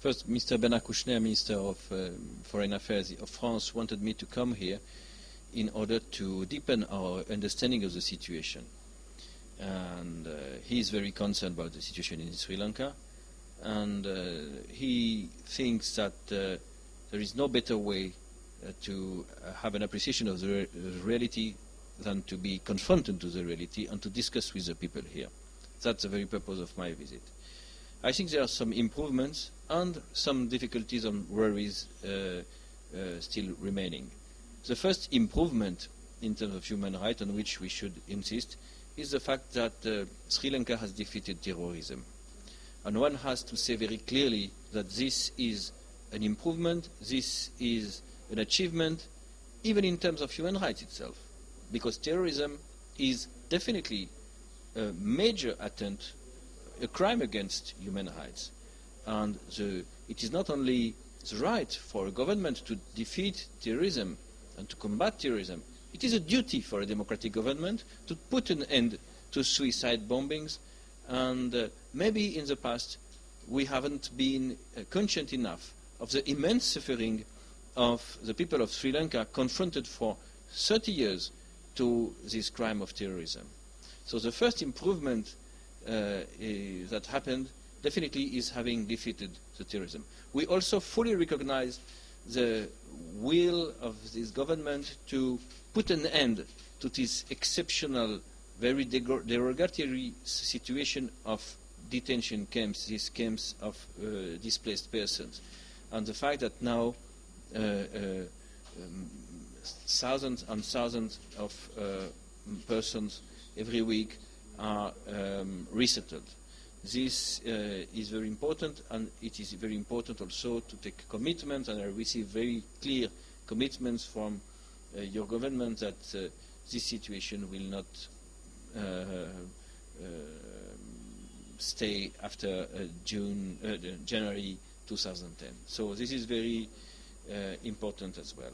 First, Mr. Bernard Kouchner, Minister of Foreign Affairs of France, wanted me to come here in order to deepen our understanding of the situation. And he is very concerned about the situation in Sri Lanka, and he thinks that there is no better way to have an appreciation of the reality than to be confronted to the reality and to discuss with the people here. That's the very purpose of my visit. I think there are some improvements and some difficulties and worries still remaining. The first improvement in terms of human rights on which we should insist is the fact that Sri Lanka has defeated terrorism. And one has to say very clearly that this is an improvement, this is an achievement, even in terms of human rights itself, because terrorism is definitely a major attempt, a crime against human rights. And it is not only the right for a government to defeat terrorism and to combat terrorism, it is a duty for a democratic government to put an end to suicide bombings. And maybe in the past we haven't been conscious enough of the immense suffering of the people of Sri Lanka confronted for 30 years to this crime of terrorism. So the first improvement that happened definitely is having defeated the terrorism. We also fully recognize the will of this government to put an end to this exceptional, very derogatory situation of detention camps, these camps of displaced persons. And the fact that now thousands and thousands of persons every week are resettled. This is very important, and it is very important also to take commitment, and I receive very clear commitments from your government that this situation will not stay after January 2010. So this is very important as well.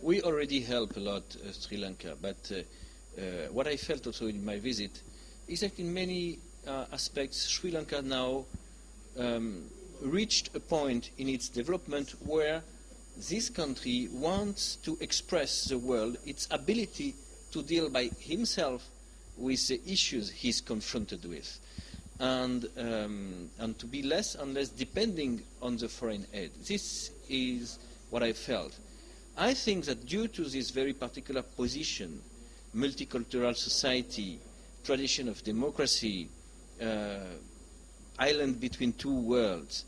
We already help a lot Sri Lanka, but what I felt also in my visit is that in many aspects Sri Lanka now reached a point in its development where this country wants to express the world its ability to deal by himself with the issues he's confronted with, and to be less and less depending on the foreign aid. This is what I felt. I think that due to this very particular position, multicultural society, tradition of democracy, island between two worlds,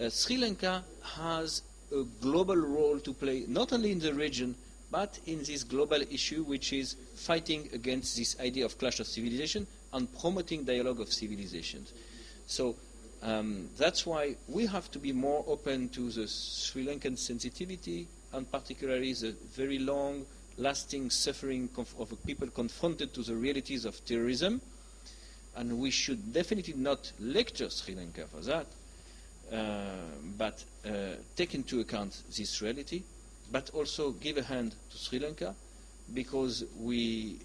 Sri Lanka has a global role to play, not only in the region, but in this global issue, which is fighting against this idea of clash of civilization and promoting dialogue of civilizations. So that's why we have to be more open to the Sri Lankan sensitivity, and particularly the very long-lasting suffering of people confronted to the realities of terrorism. And we should definitely not lecture Sri Lanka for that, but take into account this reality, but also give a hand to Sri Lanka, because we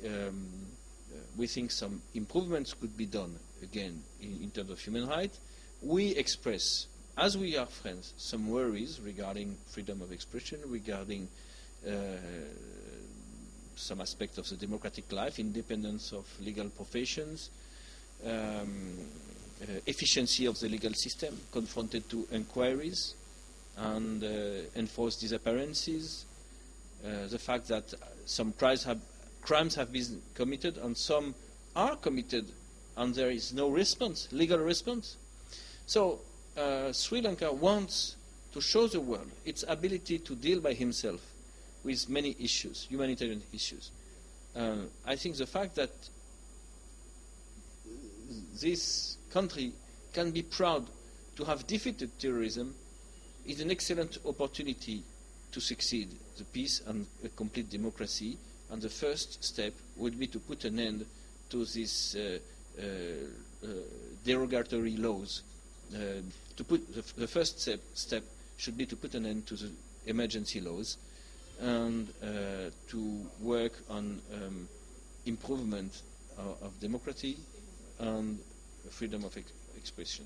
think some improvements could be done, again, in terms of human rights. We express, as we are friends, some worries regarding freedom of expression, regarding some aspects of the democratic life, independence of legal professions, efficiency of the legal system confronted to inquiries and enforced disappearances, the fact that some crimes have been committed and some are committed and there is no response, legal response. So Sri Lanka wants to show the world its ability to deal by himself with many issues, humanitarian issues. I think the fact that this country can be proud to have defeated terrorism is an excellent opportunity to succeed the peace and a complete democracy. And the first step would be to put an end to these derogatory laws. The first step should be to put an end to the emergency laws and to work on improvement of democracy and freedom of expression.